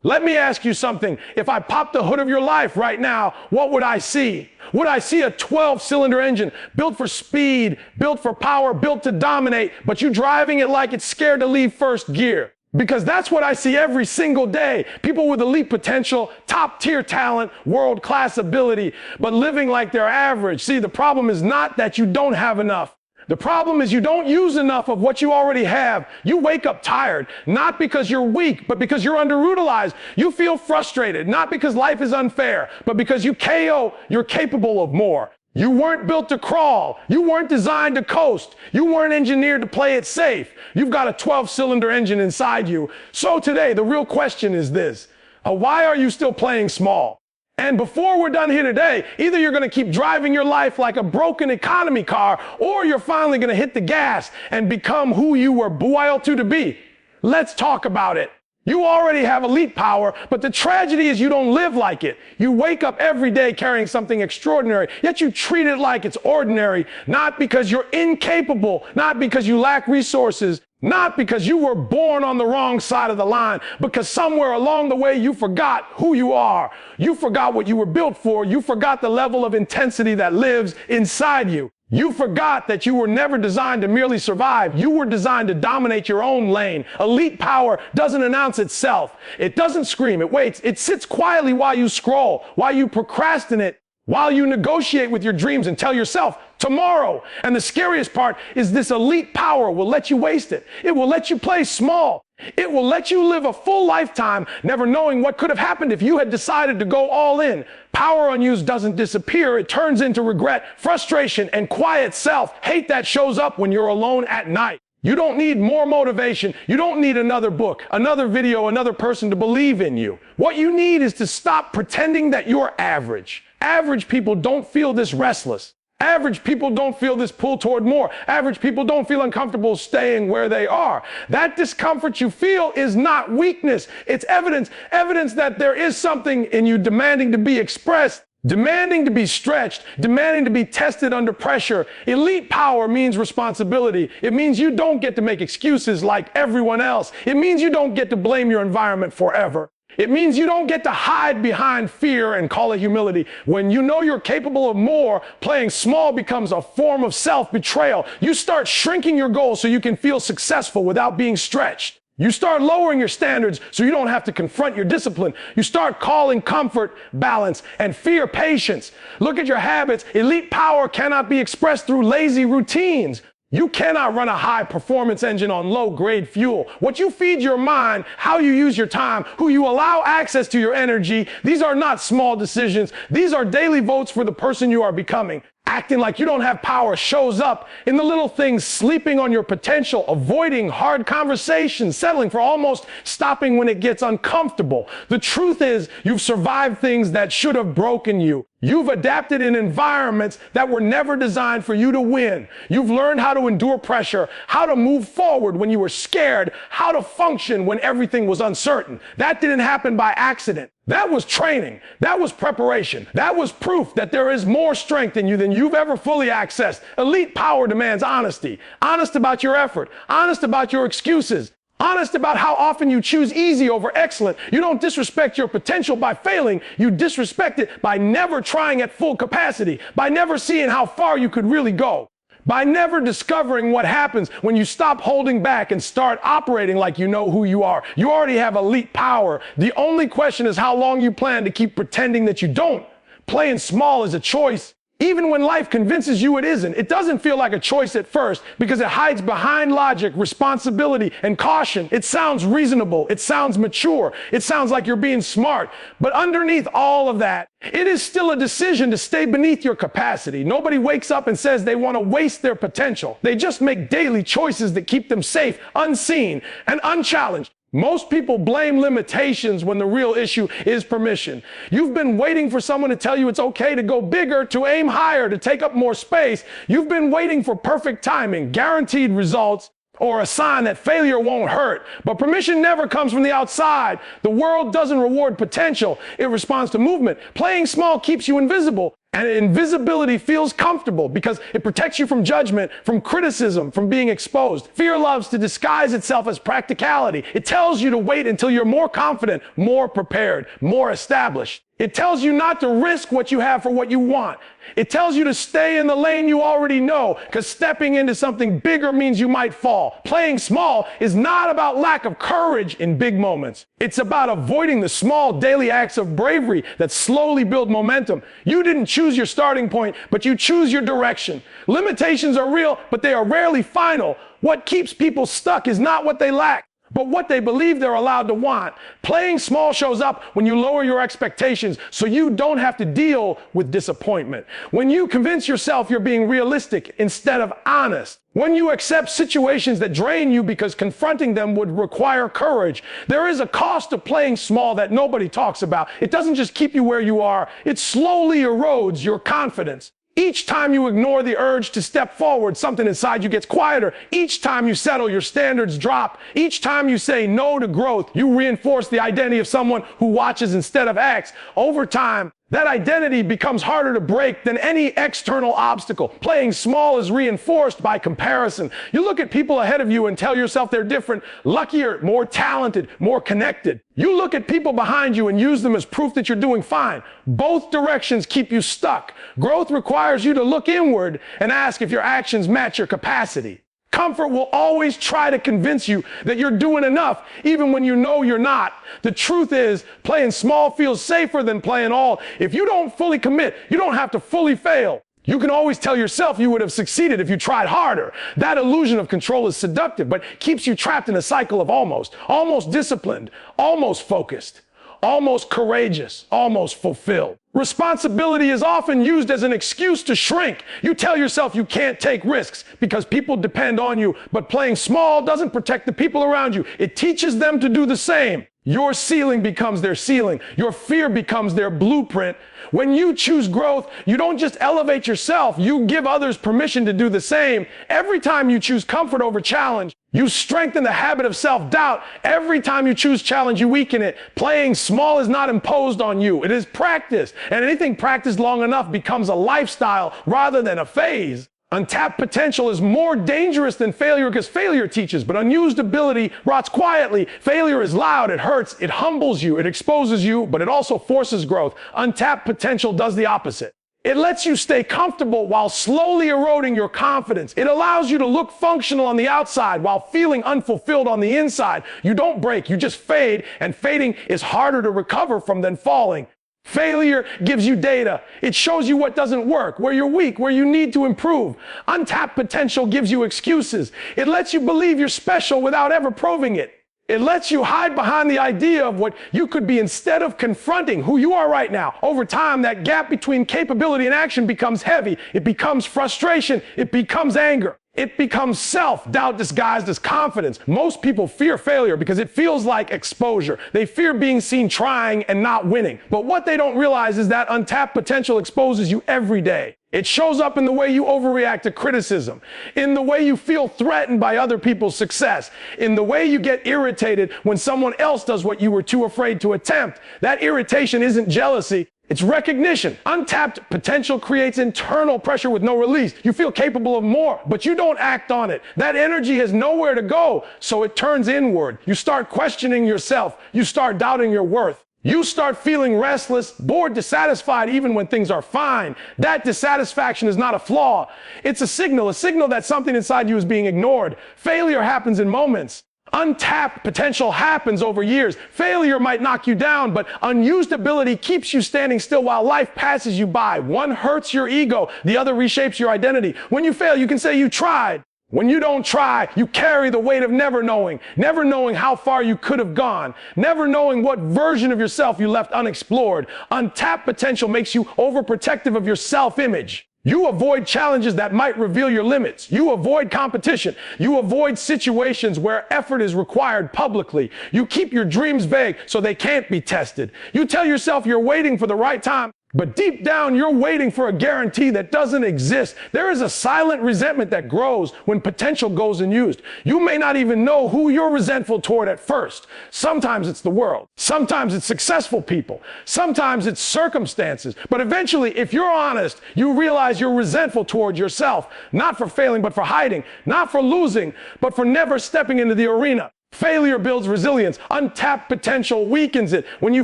Let me ask you something. If I pop the hood of your life right now, what would I see? Would I see a 12-cylinder engine built for speed, built for power, built to dominate, but you driving it like it's scared to leave first gear? Because that's what I see every single day. People with elite potential, top-tier talent, world-class ability, but living like they're average. See, the problem is not that you don't have enough. The problem is you don't use enough of what you already have. You wake up tired, not because you're weak, but because you're underutilized. You feel frustrated, not because life is unfair, but because you KO, you're capable of more. You weren't built to crawl. You weren't designed to coast. You weren't engineered to play it safe. You've got a 12-cylinder engine inside you. So today, the real question is this: why are you still playing small? And before we're done here today, either you're going to keep driving your life like a broken economy car, or you're finally going to hit the gas and become who you were built to be. Let's talk about it. You already have elite power, but the tragedy is you don't live like it. You wake up every day carrying something extraordinary, yet you treat it like it's ordinary, not because you're incapable, not because you lack resources, not because you were born on the wrong side of the line, because somewhere along the way you forgot who you are. You forgot what you were built for. You forgot the level of intensity that lives inside you. You forgot that you were never designed to merely survive. You were designed to dominate your own lane. Elite power doesn't announce itself. It doesn't scream. It waits. It sits quietly while you scroll, while you procrastinate, while you negotiate with your dreams and tell yourself, tomorrow. And the scariest part is this elite power will let you waste it. It will let you play small. It will let you live a full lifetime never knowing what could have happened if you had decided to go all in. Power unused doesn't disappear. It turns into regret, frustration, and quiet self-hate that shows up when you're alone at night. You don't need more motivation. You don't need another book, another video, another person to believe in you. What you need is to stop pretending that you're average. Average people don't feel this restless. Average people don't feel this pull toward more. Average people don't feel uncomfortable staying where they are. That discomfort you feel is not weakness. It's evidence that there is something in you demanding to be expressed, demanding to be stretched, demanding to be tested under pressure. Elite power means responsibility. It means you don't get to make excuses like everyone else. It means you don't get to blame your environment forever. It means you don't get to hide behind fear and call it humility. When you know you're capable of more, playing small becomes a form of self-betrayal. You start shrinking your goals so you can feel successful without being stretched. You start lowering your standards so you don't have to confront your discipline. You start calling comfort balance and fear patience. Look at your habits. Elite power cannot be expressed through lazy routines. You cannot run a high-performance engine on low-grade fuel. What you feed your mind, how you use your time, who you allow access to your energy, these are not small decisions. These are daily votes for the person you are becoming. Acting like you don't have power shows up in the little things: sleeping on your potential, avoiding hard conversations, settling for almost, stopping when it gets uncomfortable. The truth is, you've survived things that should have broken you. You've adapted in environments that were never designed for you to win. You've learned how to endure pressure, how to move forward when you were scared, how to function when everything was uncertain. That didn't happen by accident. That was training. That was preparation. That was proof that there is more strength in you than you've ever fully accessed. Elite power demands honesty. Honest about your effort. Honest about your excuses. Honest about how often you choose easy over excellent. You don't disrespect your potential by failing. You disrespect it by never trying at full capacity, by never seeing how far you could really go, by never discovering what happens when you stop holding back and start operating like you know who you are. You already have elite power. The only question is how long you plan to keep pretending that you don't. Playing small is a choice. Even when life convinces you it isn't, it doesn't feel like a choice at first because it hides behind logic, responsibility, and caution. It sounds reasonable. It sounds mature. It sounds like you're being smart. But underneath all of that, it is still a decision to stay beneath your capacity. Nobody wakes up and says they want to waste their potential. They just make daily choices that keep them safe, unseen, and unchallenged. Most people blame limitations when the real issue is permission. You've been waiting for someone to tell you it's okay to go bigger, to aim higher, to take up more space. You've been waiting for perfect timing, guaranteed results, or a sign that failure won't hurt. But permission never comes from the outside. The world doesn't reward potential. It responds to movement. Playing small keeps you invisible. And invisibility feels comfortable because it protects you from judgment, from criticism, from being exposed. Fear loves to disguise itself as practicality. It tells you to wait until you're more confident, more prepared, more established. It tells you not to risk what you have for what you want. It tells you to stay in the lane you already know, because stepping into something bigger means you might fall. Playing small is not about lack of courage in big moments. It's about avoiding the small daily acts of bravery that slowly build momentum. You didn't choose your starting point, but you choose your direction. Limitations are real, but they are rarely final. What keeps people stuck is not what they lack, but what they believe they're allowed to want. Playing small shows up when you lower your expectations so you don't have to deal with disappointment. When you convince yourself you're being realistic instead of honest. When you accept situations that drain you because confronting them would require courage. There is a cost to playing small that nobody talks about. It doesn't just keep you where you are, it slowly erodes your confidence. Each time you ignore the urge to step forward, something inside you gets quieter. Each time you settle, your standards drop. Each time you say no to growth, you reinforce the identity of someone who watches instead of acts. Over time, that identity becomes harder to break than any external obstacle. Playing small is reinforced by comparison. You look at people ahead of you and tell yourself they're different, luckier, more talented, more connected. You look at people behind you and use them as proof that you're doing fine. Both directions keep you stuck. Growth requires you to look inward and ask if your actions match your capacity. Comfort will always try to convince you that you're doing enough, even when you know you're not. The truth is, playing small feels safer than playing all. If you don't fully commit, you don't have to fully fail. You can always tell yourself you would have succeeded if you tried harder. That illusion of control is seductive, but keeps you trapped in a cycle of almost disciplined, almost focused, almost courageous, almost fulfilled. Responsibility is often used as an excuse to shrink. You tell yourself you can't take risks because people depend on you, but playing small doesn't protect the people around you. It teaches them to do the same. Your ceiling becomes their ceiling. Your fear becomes their blueprint. When you choose growth, you don't just elevate yourself, you give others permission to do the same. Every time you choose comfort over challenge, you strengthen the habit of self-doubt. Every time you choose challenge, you weaken it. Playing small is not imposed on you. It is practiced. And anything practiced long enough becomes a lifestyle rather than a phase. Untapped potential is more dangerous than failure because failure teaches, but unused ability rots quietly. Failure is loud, it hurts, it humbles you, it exposes you, but it also forces growth. Untapped potential does the opposite. It lets you stay comfortable while slowly eroding your confidence. It allows you to look functional on the outside while feeling unfulfilled on the inside. You don't break, you just fade, and fading is harder to recover from than falling. Failure gives you data. It shows you what doesn't work, where you're weak, where you need to improve. Untapped potential gives you excuses. It lets you believe you're special without ever proving it. It lets you hide behind the idea of what you could be instead of confronting who you are right now. Over time, that gap between capability and action becomes heavy. It becomes frustration. It becomes anger. It becomes self-doubt disguised as confidence. Most people fear failure because it feels like exposure. They fear being seen trying and not winning. But what they don't realize is that untapped potential exposes you every day. It shows up in the way you overreact to criticism, in the way you feel threatened by other people's success, in the way you get irritated when someone else does what you were too afraid to attempt. That irritation isn't jealousy. It's recognition. Untapped potential creates internal pressure with no release. You feel capable of more, but you don't act on it. That energy has nowhere to go, so it turns inward. You start questioning yourself. You start doubting your worth. You start feeling restless, bored, dissatisfied even when things are fine. That dissatisfaction is not a flaw. It's a signal that something inside you is being ignored. Failure happens in moments. Untapped potential happens over years. Failure might knock you down, but unused ability keeps you standing still while life passes you by. One hurts your ego, the other reshapes your identity. When you fail, you can say you tried. When you don't try, you carry the weight of never knowing how far you could have gone, never knowing what version of yourself you left unexplored. Untapped potential makes you overprotective of your self-image. You avoid challenges that might reveal your limits. You avoid competition. You avoid situations where effort is required publicly. You keep your dreams vague so they can't be tested. You tell yourself you're waiting for the right time, But deep down, you're waiting for a guarantee that doesn't exist. There is a silent resentment that grows when potential goes unused. You may not even know who you're resentful toward at first. Sometimes it's the world. Sometimes it's successful people. Sometimes it's circumstances. But eventually, if you're honest, you realize you're resentful toward yourself, not for failing, but for hiding, not for losing, but for never stepping into the arena. Failure builds resilience. Untapped potential weakens it. When you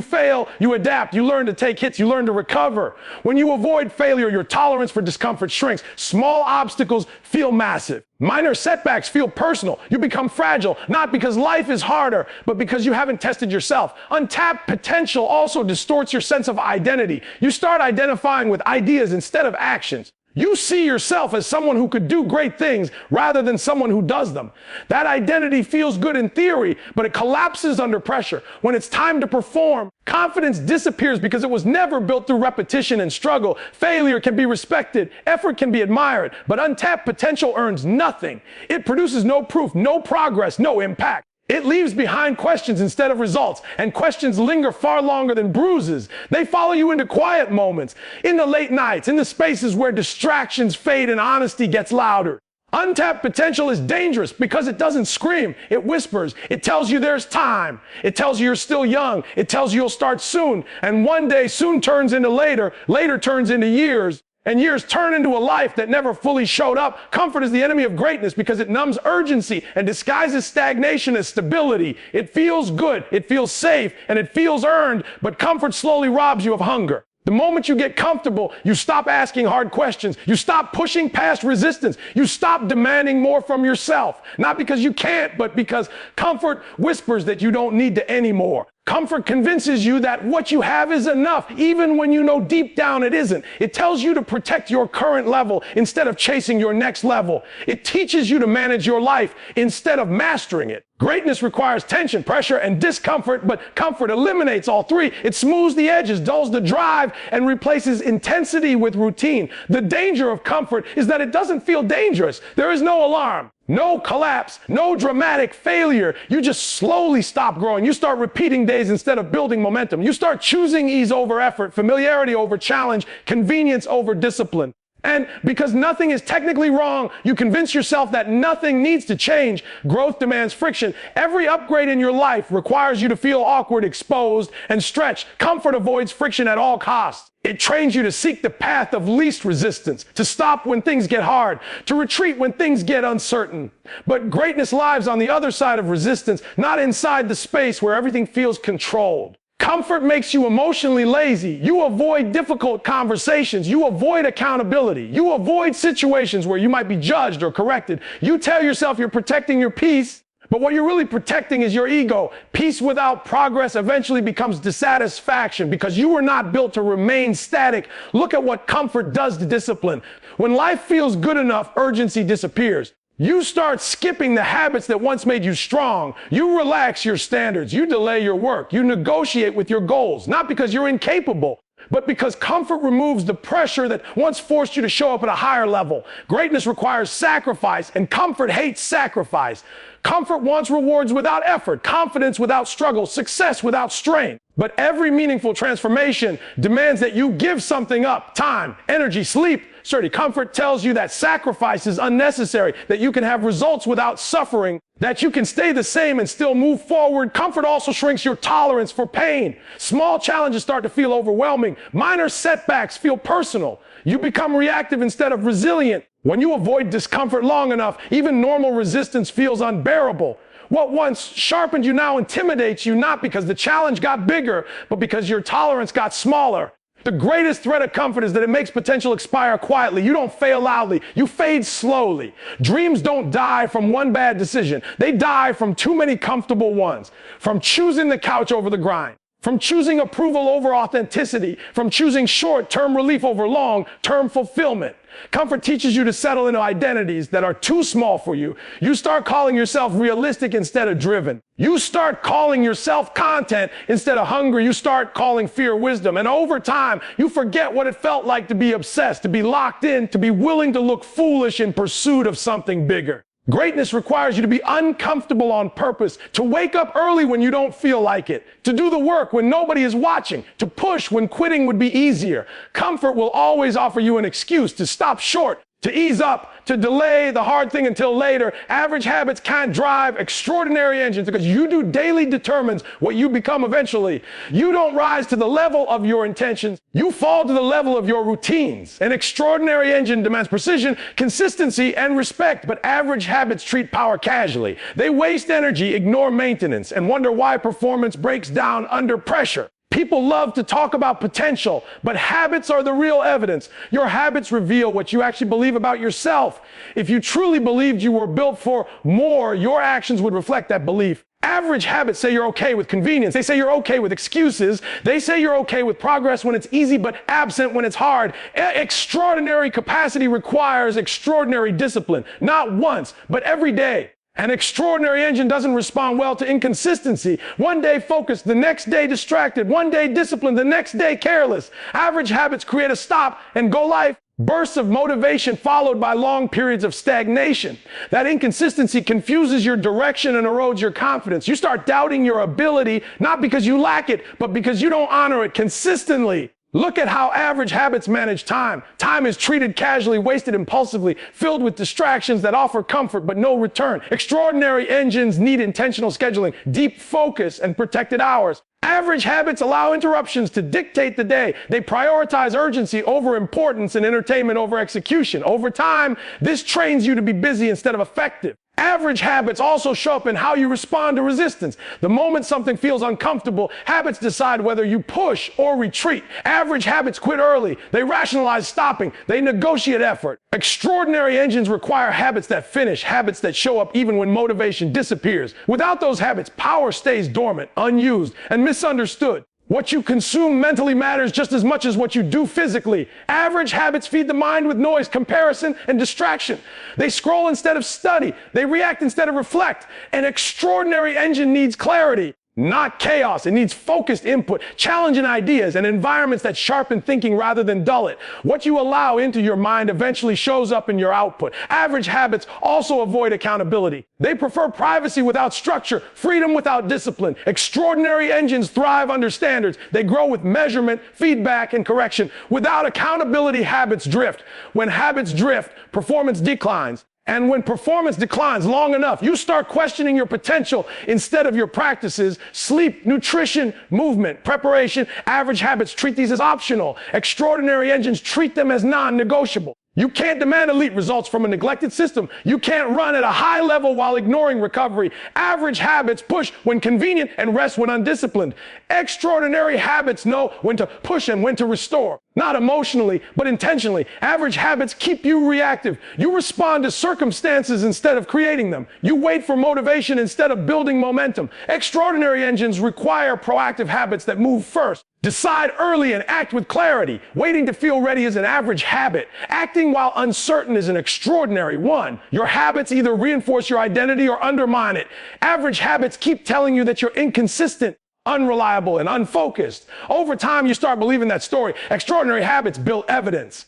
fail, you adapt. You learn to take hits. You learn to recover. When you avoid failure, your tolerance for discomfort shrinks. Small obstacles feel massive. Minor setbacks feel personal. You become fragile, not because life is harder, but because you haven't tested yourself. Untapped potential also distorts your sense of identity. You start identifying with ideas instead of actions. You see yourself as someone who could do great things rather than someone who does them. That identity feels good in theory, but it collapses under pressure. When it's time to perform, confidence disappears because it was never built through repetition and struggle. Failure can be respected, effort can be admired, but untapped potential earns nothing. It produces no proof, no progress, no impact. It leaves behind questions instead of results, and questions linger far longer than bruises. They follow you into quiet moments, in the late nights, in the spaces where distractions fade and honesty gets louder. Untapped potential is dangerous because it doesn't scream, it whispers. It tells you there's time. It tells you you're still young. It tells you you'll start soon, and one day soon turns into later, later turns into years. And years turn into a life that never fully showed up. Comfort is the enemy of greatness because it numbs urgency and disguises stagnation as stability. It feels good, it feels safe, and it feels earned, but comfort slowly robs you of hunger. The moment you get comfortable, you stop asking hard questions. You stop pushing past resistance. You stop demanding more from yourself. Not because you can't, but because comfort whispers that you don't need to anymore. Comfort convinces you that what you have is enough, even when you know deep down it isn't. It tells you to protect your current level instead of chasing your next level. It teaches you to manage your life instead of mastering it. Greatness requires tension, pressure, and discomfort, but comfort eliminates all three. It smooths the edges, dulls the drive, and replaces intensity with routine. The danger of comfort is that it doesn't feel dangerous. There is no alarm. No collapse, no dramatic failure. You just slowly stop growing. You start repeating days instead of building momentum. You start choosing ease over effort, familiarity over challenge, convenience over discipline. And because nothing is technically wrong, you convince yourself that nothing needs to change. Growth demands friction. Every upgrade in your life requires you to feel awkward, exposed, and stretched. Comfort avoids friction at all costs. It trains you to seek the path of least resistance, to stop when things get hard, to retreat when things get uncertain. But greatness lives on the other side of resistance, not inside the space where everything feels controlled. Comfort makes you emotionally lazy. You avoid difficult conversations. You avoid accountability. You avoid situations where you might be judged or corrected. You tell yourself you're protecting your peace, but what you're really protecting is your ego. Peace without progress eventually becomes dissatisfaction because you were not built to remain static. Look at what comfort does to discipline. When life feels good enough, urgency disappears. You start skipping the habits that once made you strong. You relax your standards. You delay your work. You negotiate with your goals, not because you're incapable, but because comfort removes the pressure that once forced you to show up at a higher level. Greatness requires sacrifice, and comfort hates sacrifice. Comfort wants rewards without effort, confidence without struggle, success without strain. But every meaningful transformation demands that you give something up: time, energy, sleep. Sturdy comfort tells you that sacrifice is unnecessary, that you can have results without suffering, that you can stay the same and still move forward. Comfort also shrinks your tolerance for pain. Small challenges start to feel overwhelming. Minor setbacks feel personal. You become reactive instead of resilient. When you avoid discomfort long enough, even normal resistance feels unbearable. What once sharpened you now intimidates you, not because the challenge got bigger, but because your tolerance got smaller. The greatest threat of comfort is that it makes potential expire quietly. You don't fail loudly. You fade slowly. Dreams don't die from one bad decision. They die from too many comfortable ones. From choosing the couch over the grind. From choosing approval over authenticity. From choosing short-term relief over long-term fulfillment. Comfort teaches you to settle into identities that are too small for you. You start calling yourself realistic instead of driven. You start calling yourself content instead of hungry. You start calling fear wisdom. And over time, you forget what it felt like to be obsessed, to be locked in, to be willing to look foolish in pursuit of something bigger. Greatness requires you to be uncomfortable on purpose, to wake up early when you don't feel like it, to do the work when nobody is watching, to push when quitting would be easier. Comfort will always offer you an excuse to stop short, to ease up, to delay the hard thing until later. Average habits can't drive extraordinary engines because you do daily determines what you become eventually. You don't rise to the level of your intentions. You fall to the level of your routines. An extraordinary engine demands precision, consistency, and respect, but average habits treat power casually. They waste energy, ignore maintenance, and wonder why performance breaks down under pressure. People love to talk about potential, but habits are the real evidence. Your habits reveal what you actually believe about yourself. If you truly believed you were built for more, your actions would reflect that belief. Average habits say you're okay with convenience. They say you're okay with excuses. They say you're okay with progress when it's easy but absent when it's hard. Extraordinary capacity requires extraordinary discipline, not once, but every day. An extraordinary engine doesn't respond well to inconsistency. One day focused, the next day distracted, one day disciplined, the next day careless. Average habits create a stop and go life. Bursts of motivation followed by long periods of stagnation. That inconsistency confuses your direction and erodes your confidence. You start doubting your ability, not because you lack it, but because you don't honor it consistently. Look at how average habits manage time. Time is treated casually, wasted impulsively, filled with distractions that offer comfort but no return. Extraordinary engines need intentional scheduling, deep focus, and protected hours. Average habits allow interruptions to dictate the day. They prioritize urgency over importance and entertainment over execution. Over time, this trains you to be busy instead of effective. Average habits also show up in how you respond to resistance. The moment something feels uncomfortable, habits decide whether you push or retreat. Average habits quit early. They rationalize stopping. They negotiate effort. Extraordinary engines require habits that finish, habits that show up even when motivation disappears. Without those habits, power stays dormant, unused, and misunderstood. What you consume mentally matters just as much as what you do physically. Average habits feed the mind with noise, comparison, and distraction. They scroll instead of study. They react instead of reflect. An extraordinary engine needs clarity, not chaos. It needs focused input, challenging ideas, and environments that sharpen thinking rather than dull it. What you allow into your mind eventually shows up in your output. Average habits also avoid accountability. They prefer privacy without structure, freedom without discipline. Extraordinary engines thrive under standards. They grow with measurement, feedback, and correction. Without accountability, habits drift. When habits drift, performance declines. And when performance declines long enough, you start questioning your potential instead of your practices. Sleep, nutrition, movement, preparation. Average habits treat these as optional. Extraordinary engines treat them as non-negotiable. You can't demand elite results from a neglected system. You can't run at a high level while ignoring recovery. Average habits push when convenient and rest when undisciplined. Extraordinary habits know when to push and when to restore. Not emotionally, but intentionally. Average habits keep you reactive. You respond to circumstances instead of creating them. You wait for motivation instead of building momentum. Extraordinary engines require proactive habits that move first. Decide early and act with clarity. Waiting to feel ready is an average habit. Acting while uncertain is an extraordinary one. Your habits either reinforce your identity or undermine it. Average habits keep telling you that you're inconsistent, unreliable, and unfocused. Over time, you start believing that story. Extraordinary habits build evidence.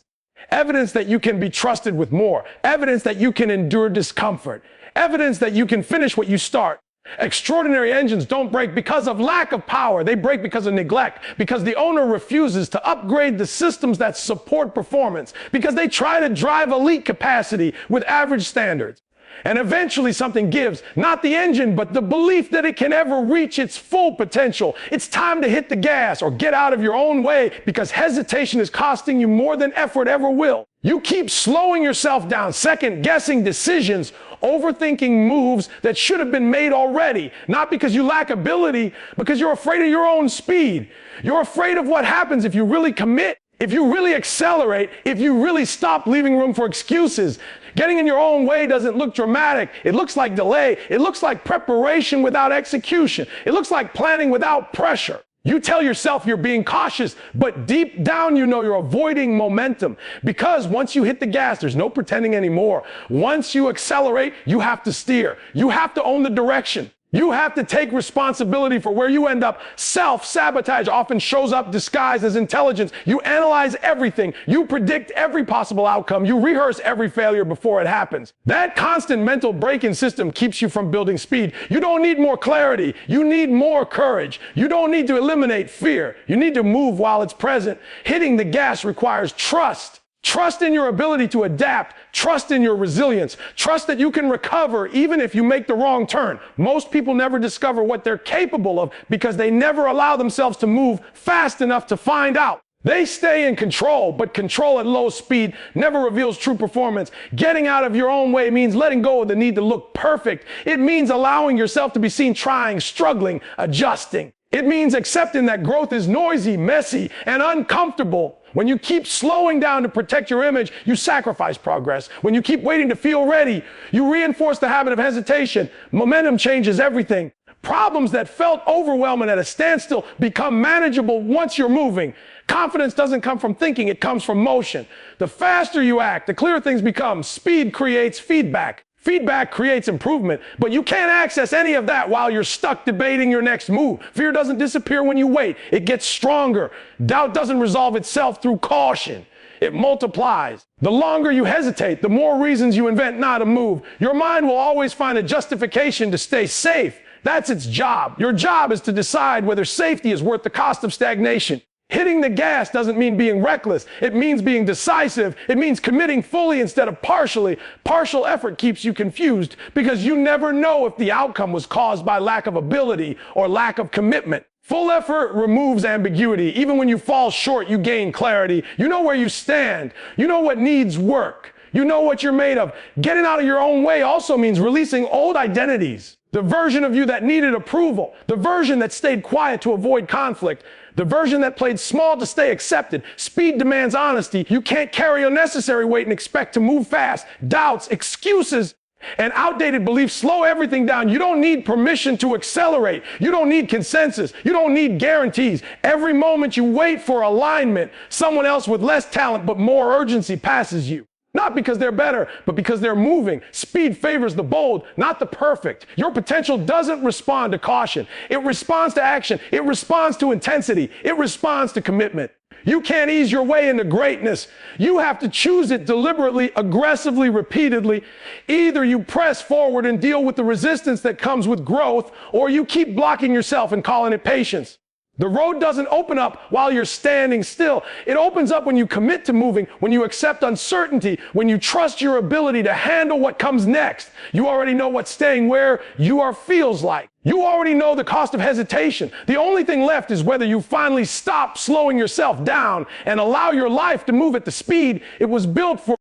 Evidence that you can be trusted with more. Evidence that you can endure discomfort. Evidence that you can finish what you start. Extraordinary engines don't break because of lack of power. They break because of neglect, because the owner refuses to upgrade the systems that support performance, because they try to drive elite capacity with average standards. And eventually something gives, not the engine, but the belief that it can ever reach its full potential. It's time to hit the gas or get out of your own way because hesitation is costing you more than effort ever will. You keep slowing yourself down, second-guessing decisions, overthinking moves that should have been made already, not because you lack ability, because you're afraid of your own speed. You're afraid of what happens if you really commit, if you really accelerate, if you really stop leaving room for excuses. Getting in your own way doesn't look dramatic. It looks like delay. It looks like preparation without execution. It looks like planning without pressure. You tell yourself you're being cautious, but deep down you know you're avoiding momentum. Because once you hit the gas, there's no pretending anymore. Once you accelerate, you have to steer. You have to own the direction. You have to take responsibility for where you end up. Self-sabotage often shows up disguised as intelligence. You analyze everything. You predict every possible outcome. You rehearse every failure before it happens. That constant mental braking system keeps you from building speed. You don't need more clarity. You need more courage. You don't need to eliminate fear. You need to move while it's present. Hitting the gas requires trust. Trust in your ability to adapt. Trust in your resilience. Trust that you can recover even if you make the wrong turn. Most people never discover what they're capable of because they never allow themselves to move fast enough to find out. They stay in control, but control at low speed never reveals true performance. Getting out of your own way means letting go of the need to look perfect. It means allowing yourself to be seen trying, struggling, adjusting. It means accepting that growth is noisy, messy, and uncomfortable. When you keep slowing down to protect your image, you sacrifice progress. When you keep waiting to feel ready, you reinforce the habit of hesitation. Momentum changes everything. Problems that felt overwhelming at a standstill become manageable once you're moving. Confidence doesn't come from thinking, it comes from motion. The faster you act, the clearer things become. Speed creates feedback. Feedback creates improvement, but you can't access any of that while you're stuck debating your next move. Fear doesn't disappear when you wait. It gets stronger. Doubt doesn't resolve itself through caution. It multiplies. The longer you hesitate, the more reasons you invent not to move. Your mind will always find a justification to stay safe. That's its job. Your job is to decide whether safety is worth the cost of stagnation. Hitting the gas doesn't mean being reckless. It means being decisive. It means committing fully instead of partially. Partial effort keeps you confused because you never know if the outcome was caused by lack of ability or lack of commitment. Full effort removes ambiguity. Even when you fall short, you gain clarity. You know where you stand. You know what needs work. You know what you're made of. Getting out of your own way also means releasing old identities. The version of you that needed approval. The version that stayed quiet to avoid conflict. The version that played small to stay accepted. Speed demands honesty. You can't carry unnecessary weight and expect to move fast. Doubts, excuses, and outdated beliefs slow everything down. You don't need permission to accelerate. You don't need consensus. You don't need guarantees. Every moment you wait for alignment, someone else with less talent but more urgency passes you. Not because they're better, but because they're moving. Speed favors the bold, not the perfect. Your potential doesn't respond to caution. It responds to action. It responds to intensity. It responds to commitment. You can't ease your way into greatness. You have to choose it deliberately, aggressively, repeatedly. Either you press forward and deal with the resistance that comes with growth, or you keep blocking yourself and calling it patience. The road doesn't open up while you're standing still. It opens up when you commit to moving, when you accept uncertainty, when you trust your ability to handle what comes next. You already know what staying where you are feels like. You already know the cost of hesitation. The only thing left is whether you finally stop slowing yourself down and allow your life to move at the speed it was built for.